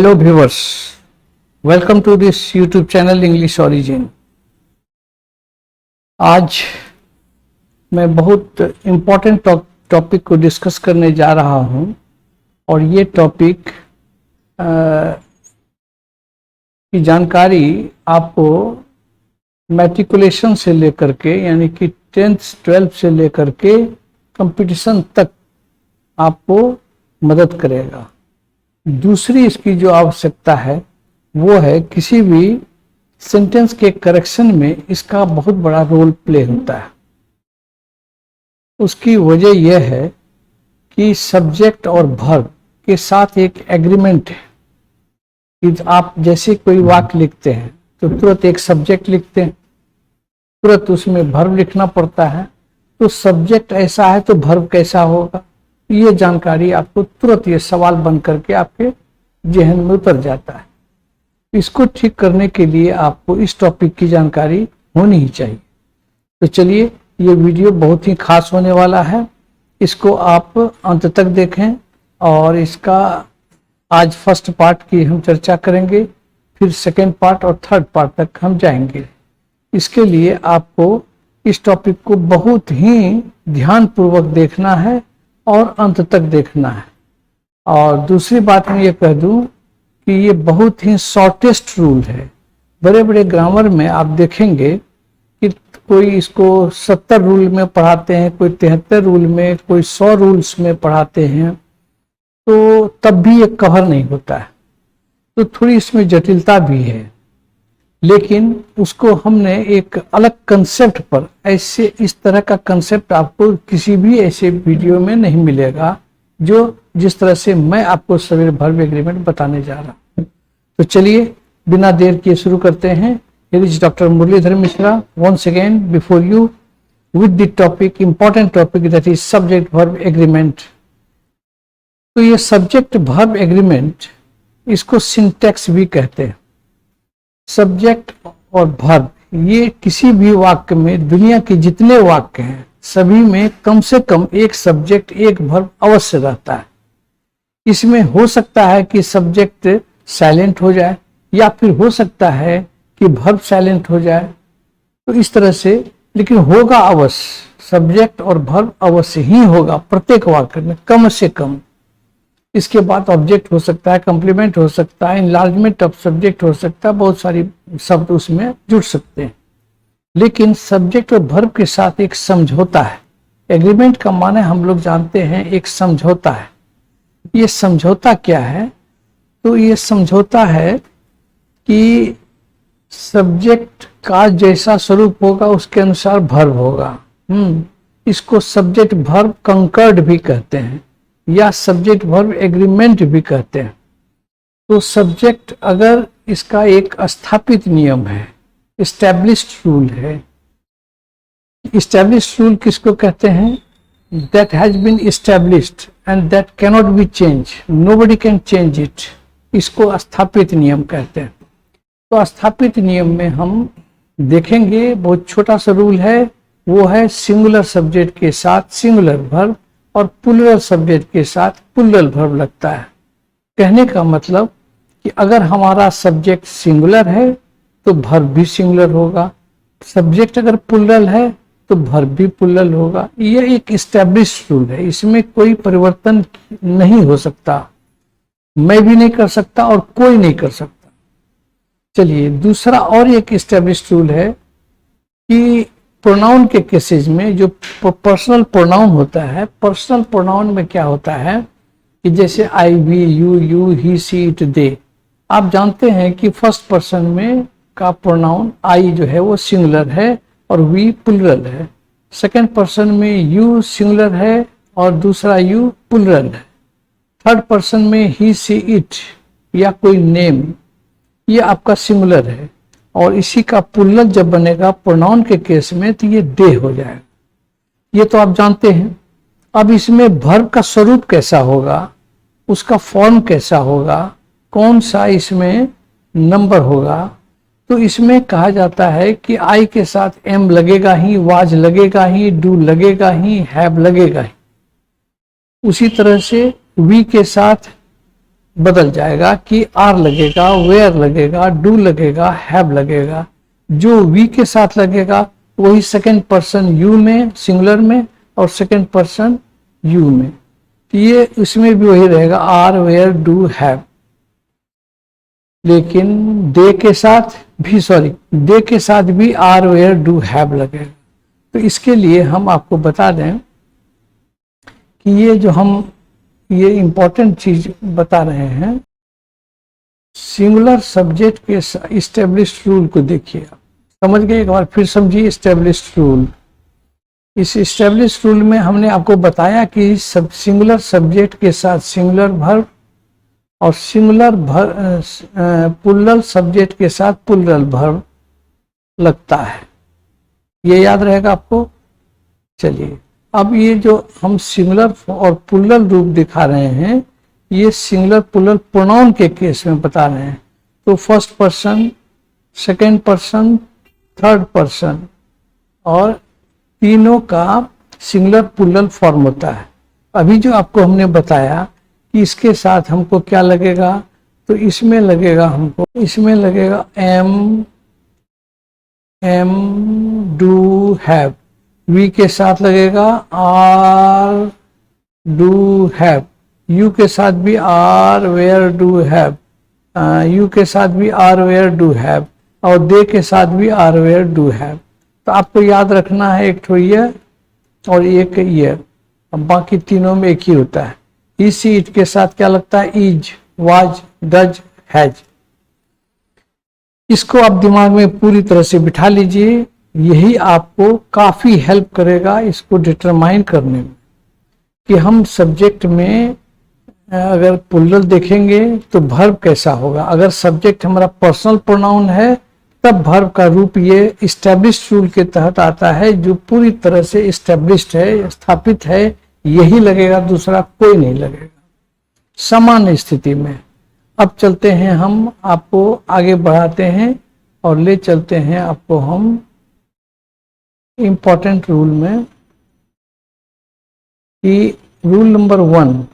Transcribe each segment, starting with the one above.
Hello viewers, welcome to this YouTube channel English Origin। आज मैं बहुत इम्पोर्टेंट टॉपिक को डिस्कस करने जा रहा हूं और ये टॉपिक की जानकारी आपको मैट्रिकुलेशन से लेकर के यानी कि 10th 12th से लेकर के कंपटीशन तक आपको मदद करेगा। दूसरी इसकी जो आवश्यकता है वो है किसी भी सेंटेंस के करेक्शन में इसका बहुत बड़ा रोल प्ले होता है। उसकी वजह यह है कि सब्जेक्ट और वर्ब के साथ एक एग्रीमेंट है कि आप जैसे कोई वाक्य लिखते हैं तो तुरंत एक सब्जेक्ट लिखते हैं, तुरंत उसमें वर्ब लिखना पड़ता है। तो सब्जेक्ट ऐसा है तो वर्ब कैसा होगा, ये जानकारी आपको तुरंत ये सवाल बन करके आपके जहन में उतर जाता है। इसको ठीक करने के लिए आपको इस टॉपिक की जानकारी होनी ही चाहिए। तो चलिए, ये वीडियो बहुत ही खास होने वाला है, इसको आप अंत तक देखें और इसका आज फर्स्ट पार्ट की हम चर्चा करेंगे, फिर सेकेंड पार्ट और थर्ड पार्ट तक हम जाएंगे। इसके लिए आपको इस टॉपिक को बहुत ही ध्यानपूर्वक देखना है और अंत तक देखना है। और दूसरी बात मैं ये कह दूं कि ये बहुत ही शॉर्टेस्ट रूल है। बड़े बड़े ग्रामर में आप देखेंगे कि कोई इसको 70 रूल में पढ़ाते हैं, कोई 73 रूल में, कोई 100 रूल्स में पढ़ाते हैं, तो तब भी ये कवर नहीं होता है। तो थोड़ी इसमें जटिलता भी है, लेकिन उसको हमने एक अलग कंसेप्ट पर, ऐसे इस तरह का कंसेप्ट आपको किसी भी ऐसे वीडियो में नहीं मिलेगा जो जिस तरह से मैं आपको सवेरे वर्ब एग्रीमेंट बताने जा रहा हूं। तो चलिए बिना देर किए शुरू करते हैं। Here is doctor Murlidhar Mishra once again before you with the topic, important topic, that is subject verb agreement. तो ये सब्जेक्ट वर्ब एग्रीमेंट, इसको सिंटैक्स भी कहते हैं। सब्जेक्ट और वर्ब, ये किसी भी वाक्य में, दुनिया के जितने वाक्य हैं सभी में कम से कम एक सब्जेक्ट एक वर्ब अवश्य रहता है। इसमें हो सकता है कि सब्जेक्ट साइलेंट हो जाए या फिर हो सकता है कि वर्ब साइलेंट हो जाए, तो इस तरह से, लेकिन होगा अवश्य, सब्जेक्ट और वर्ब अवश्य ही होगा प्रत्येक वाक्य में कम से कम। इसके बाद ऑब्जेक्ट हो सकता है, कंप्लीमेंट हो सकता है, इनलार्जमेंट ऑफ सब्जेक्ट हो सकता है, बहुत सारी शब्द उसमें जुड़ सकते हैं। लेकिन सब्जेक्ट और वर्ब के साथ एक समझौता है। एग्रीमेंट का माने हम लोग जानते हैं एक समझौता है। ये समझौता क्या है? तो ये समझौता है कि सब्जेक्ट का जैसा स्वरूप होगा उसके अनुसार वर्ब होगा। इसको सब्जेक्ट वर्ब कंकर्ड भी कहते हैं या सब्जेक्ट वर्ब एग्रीमेंट भी कहते हैं। तो सब्जेक्ट अगर इसका एक स्थापित नियम है, एस्टैब्लिश्ड रूल है। एस्टैब्लिश्ड रूल किसको कहते हैं? That has been established and that cannot be change, nobody can change it. इसको स्थापित नियम कहते हैं। तो स्थापित नियम में हम देखेंगे बहुत छोटा सा रूल है, वो है सिंगुलर सब्जेक्ट के साथ सिंगुलर वर्ब और प्लूरल सब्जेक्ट के साथ प्लूरल वर्ब लगता है। कहने का मतलब कि अगर हमारा सब्जेक्ट सिंगुलर है तो वर्ब भी सिंगुलर होगा, सब्जेक्ट अगर प्लूरल है तो वर्ब भी प्लूरल होगा। यह एक एस्टैब्लिश्ड रूल है, इसमें कोई परिवर्तन नहीं हो सकता, मैं भी नहीं कर सकता और कोई नहीं कर सकता। चलिए, दूसरा और एक एस्टैब्लिश्ड रूल है कि प्रोनाउन के केसेस में जो पर्सनल प्रोनाउन होता है, पर्सनल प्रोनाउन में क्या होता है कि जैसे I, we, you, he, she, it, they. आप जानते हैं कि फर्स्ट पर्सन में का प्रोनाउन आई जो है वो सिंगुलर है और वी प्लूरल है। सेकंड पर्सन में यू सिंगुलर है और दूसरा यू प्लूरल है। थर्ड पर्सन में ही, सी, इट या कोई नेम, ये आपका सिंगुलर है और इसी का प्लूरल जब बनेगा प्रोनाउन के केस में तो ये दे हो जाएगा। ये तो आप जानते हैं। अब इसमें वर्ब का स्वरूप कैसा होगा, उसका फॉर्म कैसा होगा, कौन सा इसमें नंबर होगा, तो इसमें कहा जाता है कि आई के साथ एम लगेगा ही, वाज लगेगा ही, डू लगेगा ही, हैव लगेगा ही। उसी तरह से वी के साथ बदल जाएगा कि आर लगेगा, वेयर लगेगा, डू लगेगा, हैव लगेगा। जो वी के साथ लगेगा वही सेकंड पर्सन यू में, सिंगुलर में, और सेकंड पर्सन यू में। तो ये इसमें भी वही रहेगा, आर, वेयर, डू, हैव। लेकिन दे के साथ भी, दे के साथ भी आर, वेयर, डू, हैव लगेगा। तो इसके लिए हम आपको बता दें कि ये जो हम ये इंपॉर्टेंट चीज बता रहे हैं, सिंगुलर सब्जेक्ट के इस्टेब्लिश्ड रूल को देखिए। आप समझ गए? एक बार फिर समझिए इस्टेब्लिश्ड रूल। इस इस्टेब्लिश्ड रूल में हमने आपको बताया कि सब सिंगुलर सब्जेक्ट के साथ सिंगुलर वर्ब और सिंगुलर प्लूरल सब्जेक्ट के साथ प्लूरल वर्ब लगता है। ये याद रहेगा आपको। चलिए, अब ये जो हम सिंगुलर और प्लूरल रूप दिखा रहे हैं, ये सिंगुलर प्लूरल प्रोनाउन के केस में बता रहे हैं। तो first person, second person, third person, और तीनों का सिंगुलर प्लूरल फॉर्म होता है। अभी जो आपको हमने बताया कि इसके साथ हमको क्या लगेगा, तो इसमें लगेगा हमको, इसमें लगेगा एम, डू, हैव। वी के साथ लगेगा आर, डू, हैव। यू के साथ भी are, where, do, have. You के साथ भी आर, वेयर, डू, हैव, और दे के साथ भी आर, वेयर, डू, हैव। तो आपको याद रखना है, एक ठो ईयर और एक ईयर, अब बाकी तीनों में एक ही होता है। इसी इट के साथ क्या लगता है, इज, वाज, डज, हैज। इसको आप दिमाग में पूरी तरह से बिठा लीजिए। यही आपको काफी हेल्प करेगा इसको डिटरमाइन करने में कि हम सब्जेक्ट में अगर प्लूरल देखेंगे तो वर्ब कैसा होगा। अगर सब्जेक्ट हमारा पर्सनल प्रोनाउन है तब वर्ब का रूप ये इस्टेब्लिश्ड रूल के तहत आता है, जो पूरी तरह से इस्टेब्लिश्ड है, स्थापित है, यही लगेगा, दूसरा कोई नहीं लगेगा सामान्य स्थिति में। अब चलते हैं, हम आपको आगे बढ़ाते हैं और ले चलते हैं आपको हम इंपॉर्टेंट रूल में, कि रूल नंबर 1,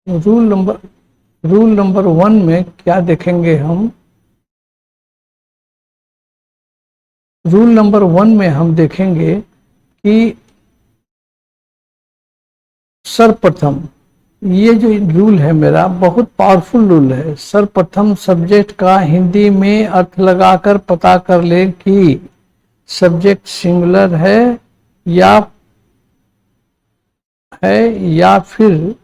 रूल नंबर 1 में क्या देखेंगे हम। रूल नंबर 1 में हम देखेंगे कि सर्वप्रथम, ये जो रूल है मेरा बहुत पावरफुल रूल है। सर्वप्रथम सब्जेक्ट का हिंदी में अर्थ लगाकर पता कर ले कि सब्जेक्ट सिंगुलर है या फिर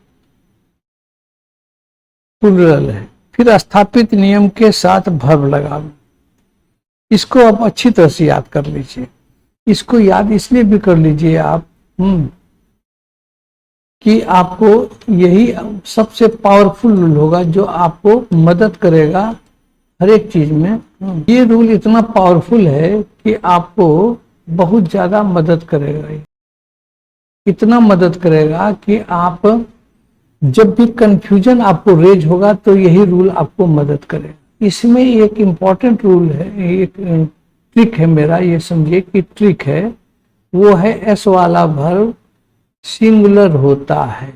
प्लूरल है। फिर स्थापित नियम के साथ वर्ब लगा। इसको आप अच्छी तरह से याद कर लीजिए। इसको याद इसलिए भी कर लीजिए आप कि आपको यही सबसे पावरफुल रूल होगा जो आपको मदद करेगा हर एक चीज में। ये रूल इतना पावरफुल है कि आपको बहुत ज्यादा मदद करेगा। इतना मदद करेगा कि आप जब भी कंफ्यूजन आपको रेज होगा तो यही रूल आपको मदद करेगा। इसमें एक इम्पॉर्टेंट रूल है, एक ट्रिक है मेरा, ये समझिए कि ट्रिक है, वो है एस वाला वर्ब सिंगुलर होता है।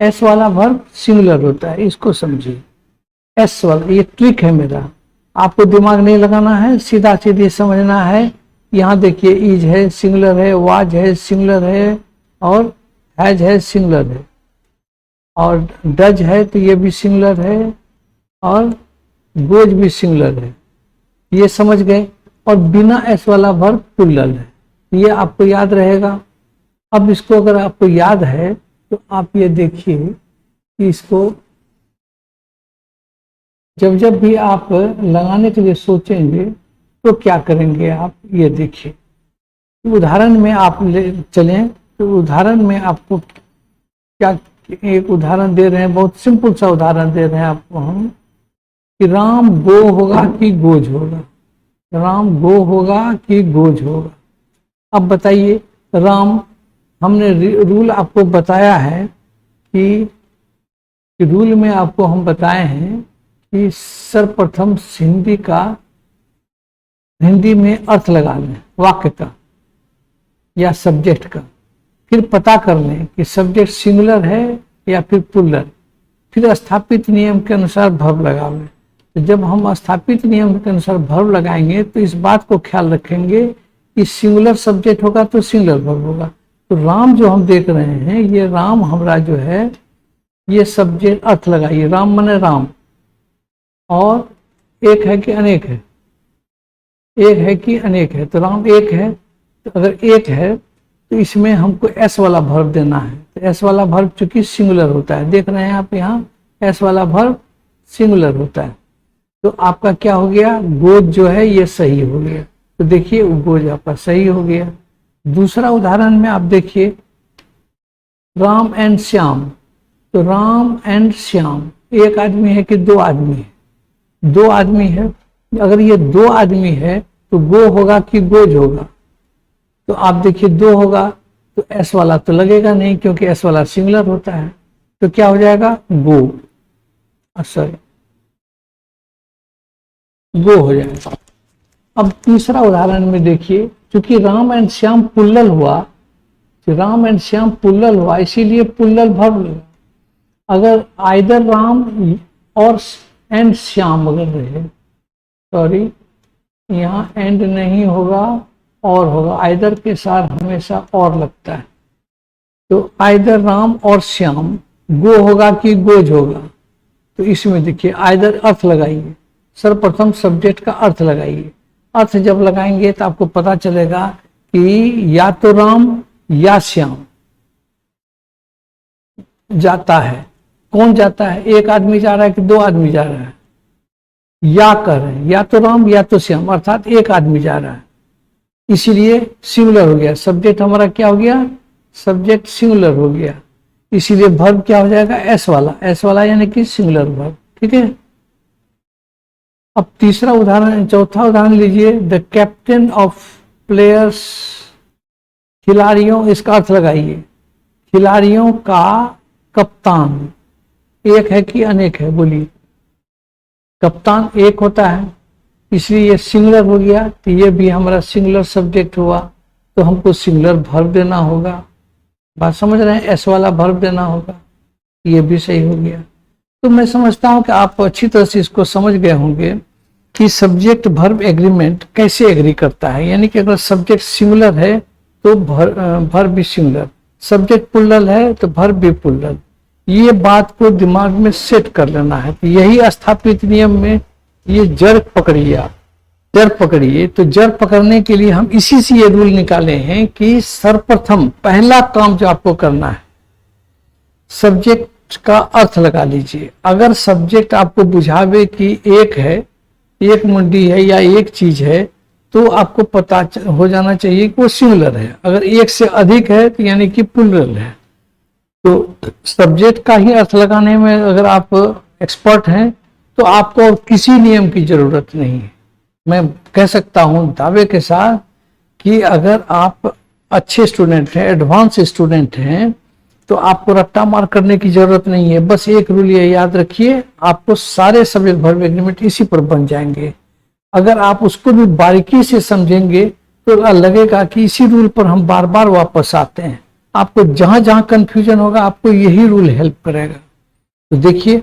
एस वाला वर्ब सिंगुलर होता है, इसको समझिए। एस वाला, ये ट्रिक है मेरा, आपको दिमाग नहीं लगाना है, सीधा सीधे समझना है। यहाँ देखिए, इज है सिंगुलर है, वाज है सिंगुलर है, और हैज है सिंगुलर है, और डज है तो ये भी सिंगुलर है, और गोज भी सिंगुलर है। ये समझ गए। और बिना एस वाला वर्ब प्लूरल है, ये आपको याद रहेगा। अब इसको अगर आपको याद है तो आप ये देखिए कि इसको जब भी आप लगाने के लिए सोचेंगे तो क्या करेंगे आप, ये देखिए। उदाहरण में आप ले चलें तो उदाहरण में आपको क्या, एक उदाहरण दे रहे हैं, बहुत सिंपल सा उदाहरण दे रहे हैं आपको हम, कि राम गो होगा कि गोज होगा। राम गो होगा कि गोज होगा। अब बताइए, राम, हमने रूल आपको बताया है कि रूल में आपको हम बताए हैं कि सर्वप्रथम हिंदी में अर्थ लगा लें वाक्य का या सब्जेक्ट का, फिर पता कर लें कि सब्जेक्ट सिंगुलर है या फिर पुल्लर। फिर स्थापित नियम के अनुसार वर्ब लगावे। तो जब हम स्थापित नियम के अनुसार वर्ब लगाएंगे तो इस बात को ख्याल रखेंगे कि सिंगुलर सब्जेक्ट होगा तो सिंगुलर वर्ब होगा। तो राम जो हम देख रहे हैं, ये राम हमारा जो है ये सब्जेक्ट अर्थ लगाइए, राम माने राम, और एक है कि अनेक है, एक है कि अनेक है। तो राम एक है, तो अगर एक है तो इसमें हमको एस वाला वर्ब देना है। तो एस वाला वर्ब चूंकि सिंगुलर होता है, देख रहे हैं आप यहाँ एस वाला वर्ब सिंगुलर होता है। तो आपका क्या हो गया, गोज जो है ये सही हो गया। तो देखिए गोज आपका सही हो गया। दूसरा उदाहरण में आप देखिए राम एंड श्याम। तो राम एंड श्याम, एक आदमी है कि दो आदमी है? दो आदमी है। अगर ये दो आदमी है तो गो होगा कि गोज होगा? तो आप देखिए दो होगा तो एस वाला तो लगेगा नहीं, क्योंकि एस वाला सिंगुलर होता है। तो क्या हो जाएगा, गो, सॉरी गो हो जाएगा। अब तीसरा उदाहरण में देखिए, क्योंकि राम एंड श्याम पुल्लल हुआ, तो राम एंड श्याम पुल्लल हुआ, इसीलिए पुल्लल वर्ब लगा। अगर आइदर राम और एंड श्याम अगर रहे, सॉरी यहाँ एंड नहीं होगा और होगा, आइदर के साथ हमेशा और लगता है। तो आइदर राम और श्याम, गो होगा कि गोज होगा? तो इसमें देखिए आइदर अर्थ लगाइए, सर्वप्रथम सब्जेक्ट का अर्थ लगाइए। अर्थ जब लगाएंगे तो आपको पता चलेगा कि या तो राम या श्याम जाता है। कौन जाता है, एक आदमी जा रहा है कि दो आदमी जा रहा है? या कर रहे हैं, या तो राम या तो श्याम, अर्थात एक आदमी जा रहा है, इसीलिए सिंगुलर हो गया। सब्जेक्ट हमारा क्या हो गया, सब्जेक्ट सिंगुलर हो गया, इसीलिए वर्ब क्या हो जाएगा, एस वाला। एस वाला यानी कि सिंगुलर वर्ब। ठीक है। अब तीसरा उदाहरण, चौथा उदाहरण लीजिए, द कैप्टन ऑफ प्लेयर्स, खिलाड़ियों, इसका अर्थ लगाइए, खिलाड़ियों का कप्तान, एक है कि अनेक है, बोलिए? कप्तान एक होता है, इसलिए ये सिंगुलर हो गया। तो ये भी हमारा सिंगुलर सब्जेक्ट हुआ, तो हमको सिंगुलर वर्ब देना होगा। बात समझ रहे हैं, एस वाला वर्ब देना होगा, ये भी सही हो गया। तो मैं समझता हूं कि आप अच्छी तरह से इसको समझ गए होंगे कि सब्जेक्ट वर्ब एग्रीमेंट कैसे एग्री करता है। यानी कि अगर सब्जेक्ट सिंगुलर है तो वर्ब भी सिंगुलर, सब्जेक्ट प्लुरल है तो वर्ब भी प्लुरल। ये बात को दिमाग में सेट कर लेना है। तो यही स्थापित नियम में ये जड़ पकड़िए, आप जड़ पकड़िए। तो जड़ पकड़ने के लिए हम इसी से ये रूल निकाले हैं कि सर्वप्रथम पहला काम जो आपको करना है, सब्जेक्ट का अर्थ लगा लीजिए। अगर सब्जेक्ट आपको बुझावे कि एक है, एक मुंडी है या एक चीज है, तो आपको पता हो जाना चाहिए कि वो सिंगुलर है। अगर एक से अधिक है तो यानी कि प्लुरल है। तो सब्जेक्ट का ही अर्थ लगाने में अगर आप एक्सपर्ट हैं तो आपको और किसी नियम की जरूरत नहीं है। मैं कह सकता हूं दावे के साथ कि अगर आप अच्छे स्टूडेंट हैं, एडवांस स्टूडेंट हैं, तो आपको रट्टा मार करने की जरूरत नहीं है। बस एक रूल ये याद रखिए, आपको सारे सब्जेक्ट वर्ब एग्रीमेंट इसी पर बन जाएंगे। अगर आप उसको भी बारीकी से समझेंगे तो लगेगा कि इसी रूल पर हम बार बार वापस आते हैं। आपको जहां जहां कंफ्यूजन होगा आपको यही रूल हेल्प करेगा। तो देखिए,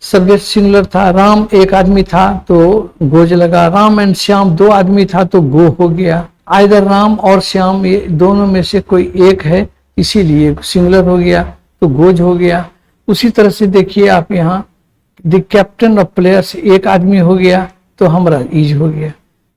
सब्जेक्ट सिंगुलर था, राम एक आदमी था तो गोज लगा, राम एंड श्याम दो आदमी था तो गो हो गया। आइदर राम और श्याम ये दोनों में से कोई एक है, इसीलिए सिंगुलर हो गया तो गोज हो गया। उसी तरह से देखिए आप यहाँ द कैप्टन ऑफ प्लेयर्स, एक आदमी हो गया तो हमारा इज हो गया।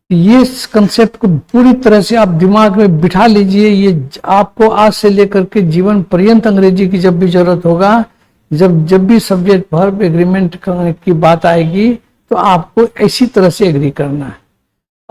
ये कंसेप्ट को पूरी तरह से आप दिमाग में बिठा लीजिए। ये आपको आज से लेकर के जीवन पर्यंत अंग्रेजी की जब भी जरूरत होगा, जब भी सब्जेक्ट वर्ब एग्रीमेंट की बात आएगी तो आपको इसी तरह से एग्री करना है।